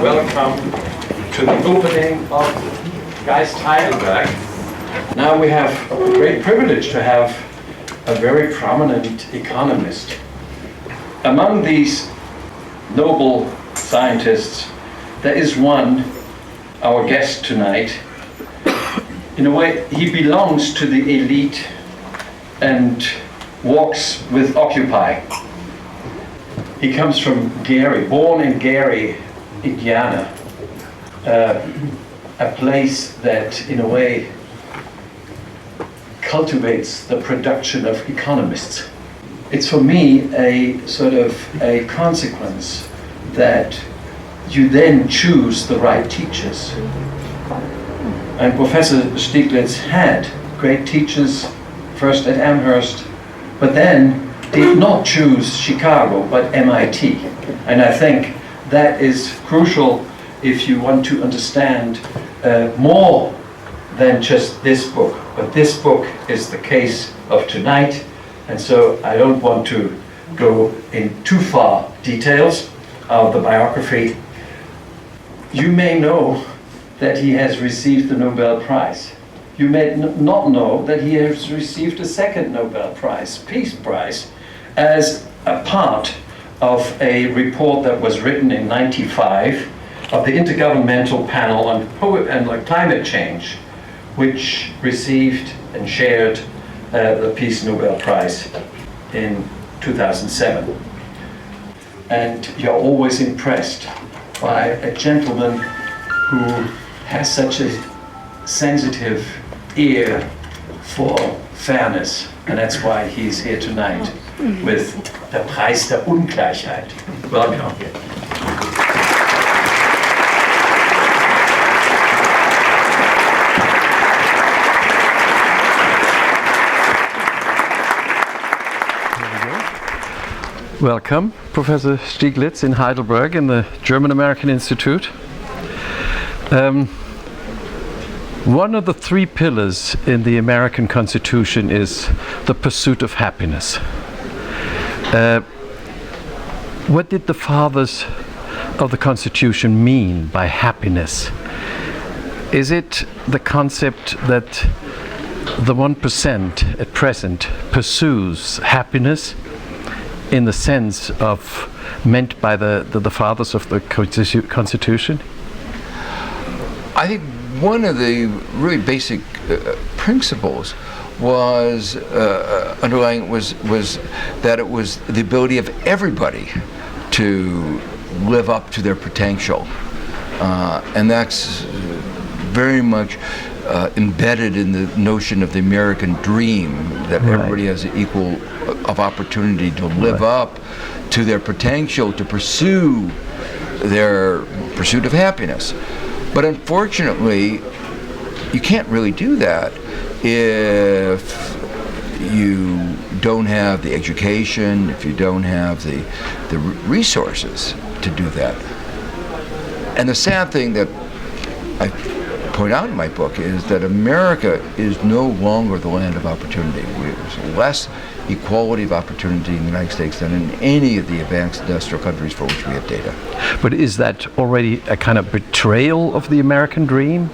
welcome to the opening of Geist Heidelberg. Now we have a great privilege to have a very prominent economist. Among these Nobel scientists, there is one, our guest tonight. In a way, he belongs to the elite and walks with Occupy. He comes from Gary, born in Gary, Indiana, a place that, in a way, cultivates the production of economists. It's for me a sort of a consequence that you then choose the right teachers. And Professor Stiglitz had great teachers, first at Amherst, but then did not choose Chicago, but MIT. And I think that is crucial if you want to understand more than just this book. But this book is the case of tonight, and so I don't want to go in too far details of the biography. You may know that he has received the Nobel Prize. You may not know that he has received a second Nobel Prize, Peace Prize, as a part of a report that was written in '95 of the Intergovernmental Panel on Climate Change, which received and shared the Peace Nobel Prize in 2007. And you're always impressed by a gentleman who has such a sensitive ear for fairness, and that's why he's here tonight with the Preis der Ungleichheit. Welcome. Welcome, Professor Stiglitz in Heidelberg in the German-American Institute. One of the three pillars in the American Constitution is the pursuit of happiness. What did the fathers of the Constitution mean by happiness? Is it the concept that the 1% at present pursues happiness in the sense of meant by the fathers of the Constitution? I think one of the really basic principles was underlying was that it was the ability of everybody to live up to their potential, and that's very much embedded in the notion of the American dream, that everybody has equal of opportunity to live up to their potential, to pursue their pursuit of happiness. But unfortunately, you can't really do that if you don't have the education, if you don't have the resources to do that. And the sad thing that I point out in my book is that America is no longer the land of opportunity. There's less equality of opportunity in the United States than in any of the advanced industrial countries for which we have data. But is that already a kind of betrayal of the American dream?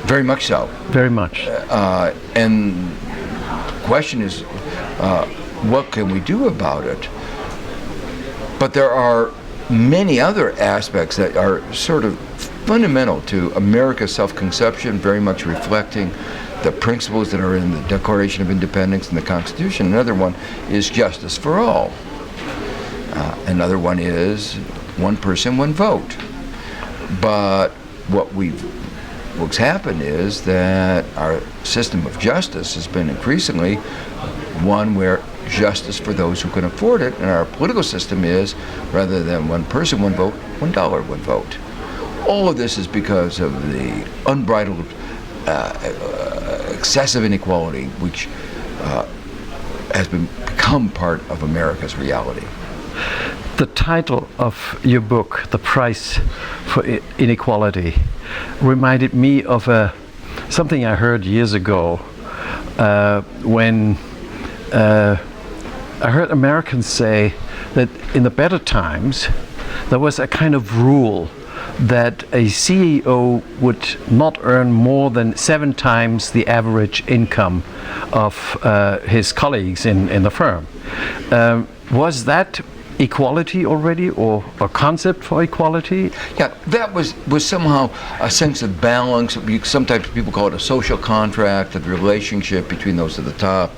Very much so. Very much. And the question is, what can we do about it? But there are many other aspects that are sort of fundamental to America's self-conception, very much reflecting the principles that are in the Declaration of Independence and the Constitution. Another one is justice for all. Another one is one person, one vote. But what's happened is that our system of justice has been increasingly one where justice for those who can afford it, and our political system is, rather than one person, one vote, $1, one vote. All of this is because of the unbridled excessive inequality which has become part of America's reality. The title of your book, The Price for Inequality, reminded me of something I heard years ago when I heard Americans say that in the better times there was a kind of rule that a CEO would not earn more than 7 times the average income of his colleagues in the firm. Was that equality already, or a concept for equality? Yeah, that was somehow a sense of balance. Sometimes people call it a social contract, of the relationship between those at the top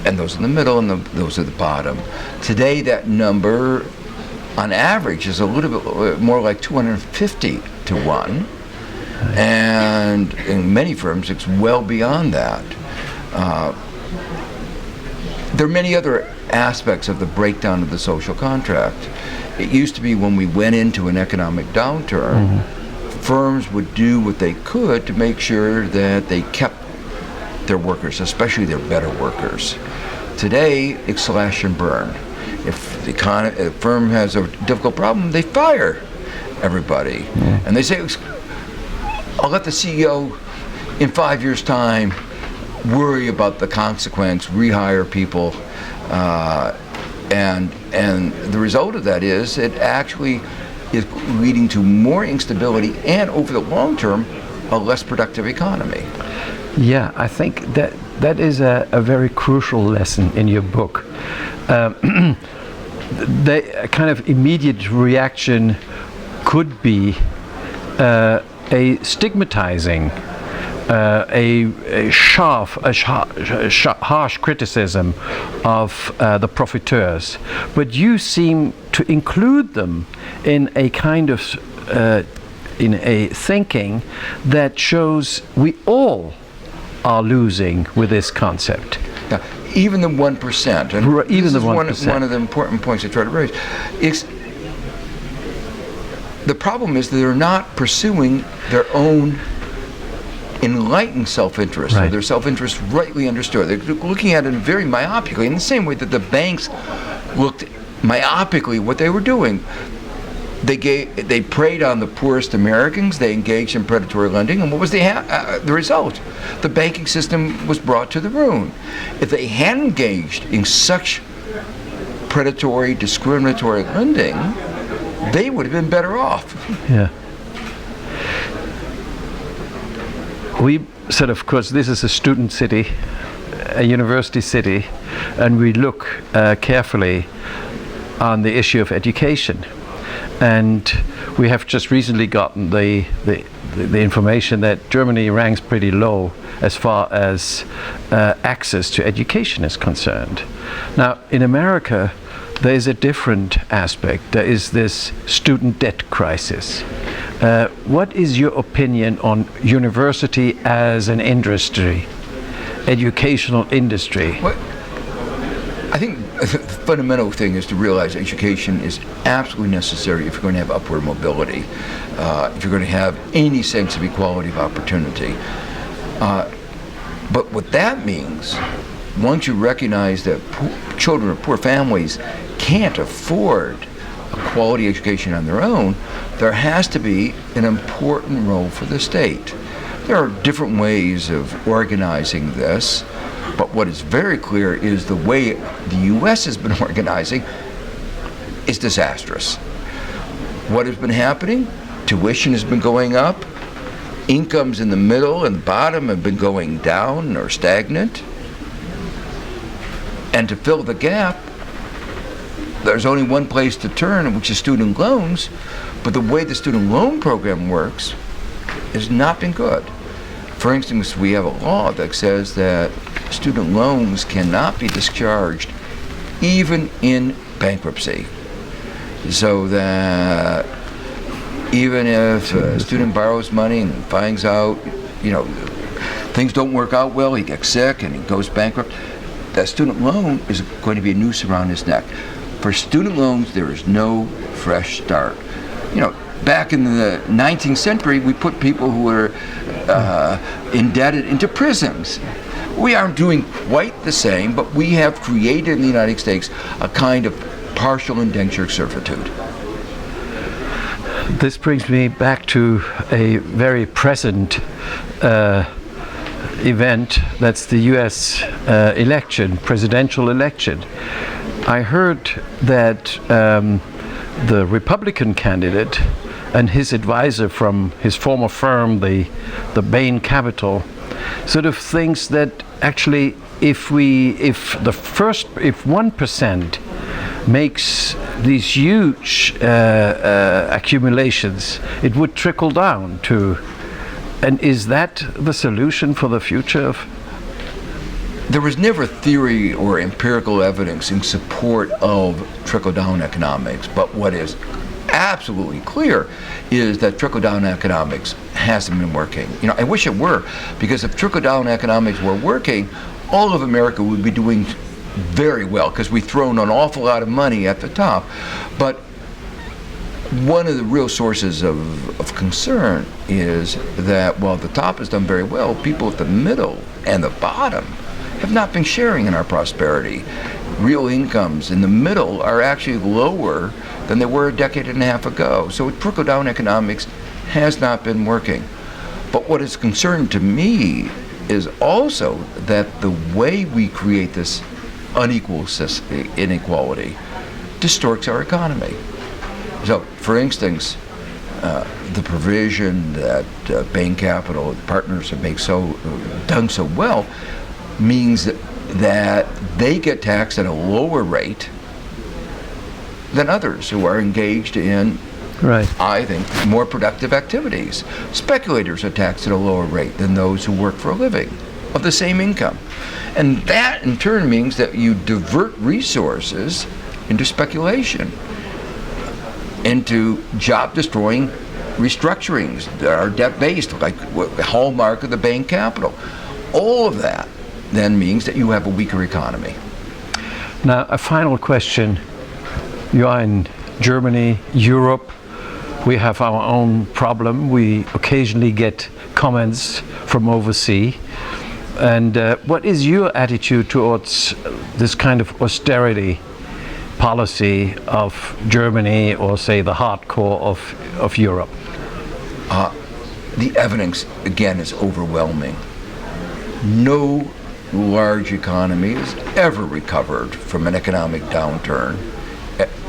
and those in the middle and those at the bottom. Today, that number, on average, is a little bit more like 250 to 1, and in many firms, it's well beyond that. There are many other aspects of the breakdown of the social contract. It used to be when we went into an economic downturn, firms would do what they could to make sure that they kept their workers, especially their better workers. Today, it's slash and burn. If the firm has a difficult problem, they fire everybody. And they say, I'll let the CEO in 5 years' time worry about the consequence, rehire people, and the result of that is it actually is leading to more instability and, over the long term, a less productive economy. Yeah, I think that is a very crucial lesson in your book. The kind of immediate reaction could be a stigmatizing, a harsh criticism of the profiteers, but you seem to include them in a kind of in a thinking that shows we all are losing with this concept. Yeah, even the 1%, and even the 1%. One of the important points I try to raise is the problem is that they're not pursuing their own enlightened self-interest, or their self-interest rightly understood. They're looking at it very myopically, in the same way that the banks looked myopically what they were doing. They preyed on the poorest Americans. They engaged in predatory lending, and what was the result? The banking system was brought to the ruin. If they hadn't engaged in such predatory, discriminatory lending, they would have been better off. Yeah. We said, of course, this is a student city, a university city, and we look carefully on the issue of education. And we have just recently gotten the information that Germany ranks pretty low as far as access to education is concerned. Now, in America, there is a different aspect. There is this student debt crisis. What is your opinion on university as an industry, educational industry? Well, I think the fundamental thing is to realize education is absolutely necessary if you're going to have upward mobility, if you're going to have any sense of equality of opportunity. But what that means, once you recognize that children of poor families can't afford a quality education on their own, there has to be an important role for the state. There are different ways of organizing this, but what is very clear is the way the U.S. has been organizing is disastrous. What has been happening? Tuition has been going up, incomes in the middle and the bottom have been going down or stagnant, and to fill the gap, there's only one place to turn, which is student loans, but the way the student loan program works has not been good. For instance, we have a law that says that student loans cannot be discharged even in bankruptcy. So that even if a student borrows money and finds out, things don't work out well, he gets sick and he goes bankrupt, that student loan is going to be a noose around his neck. For student loans, there is no fresh start. Back in the 19th century, we put people who were indebted into prisons. We aren't doing quite the same, but we have created in the United States a kind of partial indentured servitude. This brings me back to a very present event. That's the U.S. Presidential election. I heard that the Republican candidate and his advisor from his former firm, the Bain Capital, sort of thinks that actually if 1% makes these huge accumulations, it would trickle down to. And is that the solution for the future of? There was never theory or empirical evidence in support of trickle-down economics, but what is absolutely clear is that trickle-down economics hasn't been working. I wish it were, because if trickle-down economics were working, all of America would be doing very well, because we've thrown an awful lot of money at the top. But one of the real sources of concern is that while the top has done very well, people at the middle and the bottom have not been sharing in our prosperity. Real incomes in the middle are actually lower than they were a decade and a half ago. So trickle-down economics has not been working. But what is concerning to me is also that the way we create this unequal inequality distorts our economy. So, for instance, the provision that Bain Capital partners have done so well means that they get taxed at a lower rate than others who are engaged in, I think, more productive activities. Speculators are taxed at a lower rate than those who work for a living of the same income. And that in turn means that you divert resources into speculation, into job-destroying restructurings that are debt-based, like the hallmark of the Bain Capital. All of that then means that you have a weaker economy. Now, a final question. You are in Germany, Europe. We have our own problem. We occasionally get comments from overseas. And what is your attitude towards this kind of austerity policy of Germany, or say the hardcore of Europe? The evidence, again, is overwhelming. No large economy has ever recovered from an economic downturn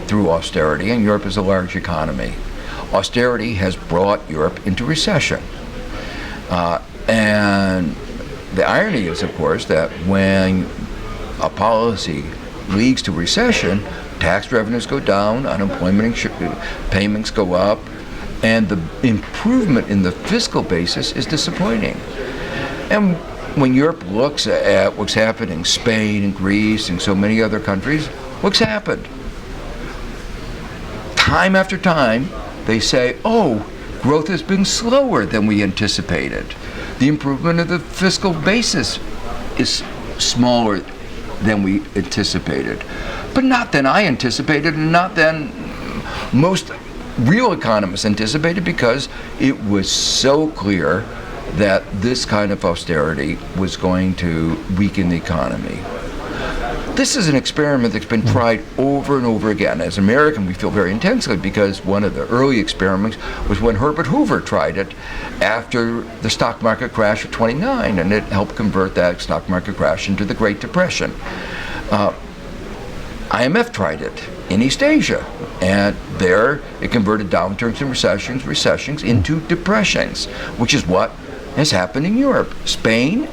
through austerity, and Europe is a large economy. Austerity has brought Europe into recession. And the irony is, of course, that when a policy leads to recession, tax revenues go down, unemployment payments go up, and the improvement in the fiscal basis is disappointing. And when Europe looks at what's happened in Spain and Greece and so many other countries, what's happened? Time after time, they say, growth has been slower than we anticipated. The improvement of the fiscal basis is smaller than we anticipated. But not than I anticipated, and not than most real economists anticipated, because it was so clear that this kind of austerity was going to weaken the economy. This is an experiment that's been tried over and over again. As an American, we feel very intensely, because one of the early experiments was when Herbert Hoover tried it after the stock market crash of '29, and it helped convert that stock market crash into the Great Depression. IMF tried it in East Asia, and there it converted downturns and recessions into depressions, which is what has happened in Europe. Spain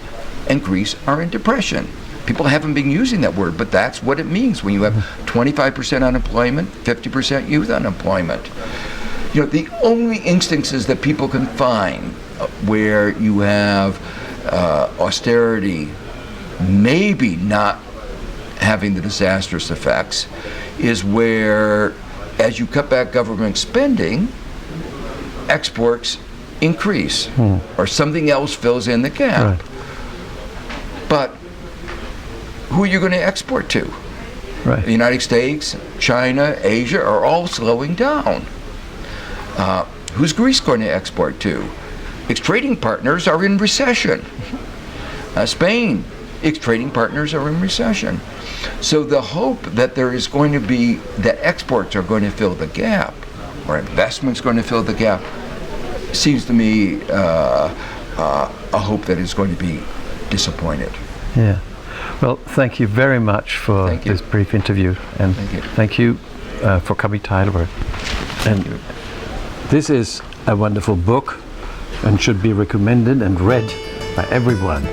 and Greece are in depression. People haven't been using that word, but that's what it means when you have 25% unemployment, 50% youth unemployment. The only instances that people can find where you have austerity maybe not having the disastrous effects is where, as you cut back government spending, exports increase, or something else fills in the gap. Right. But who are you going to export to? Right. The United States, China, Asia are all slowing down. Who's Greece going to export to? Its trading partners are in recession. Spain, its trading partners are in recession. So the hope that there is going to be, that exports are going to fill the gap, or investments going to fill the gap, seems to me a hope that is going to be disappointed. Yeah. Well, thank you very much for this brief interview, and thank you for coming to Heidelberg. And This is a wonderful book and should be recommended and read by everyone.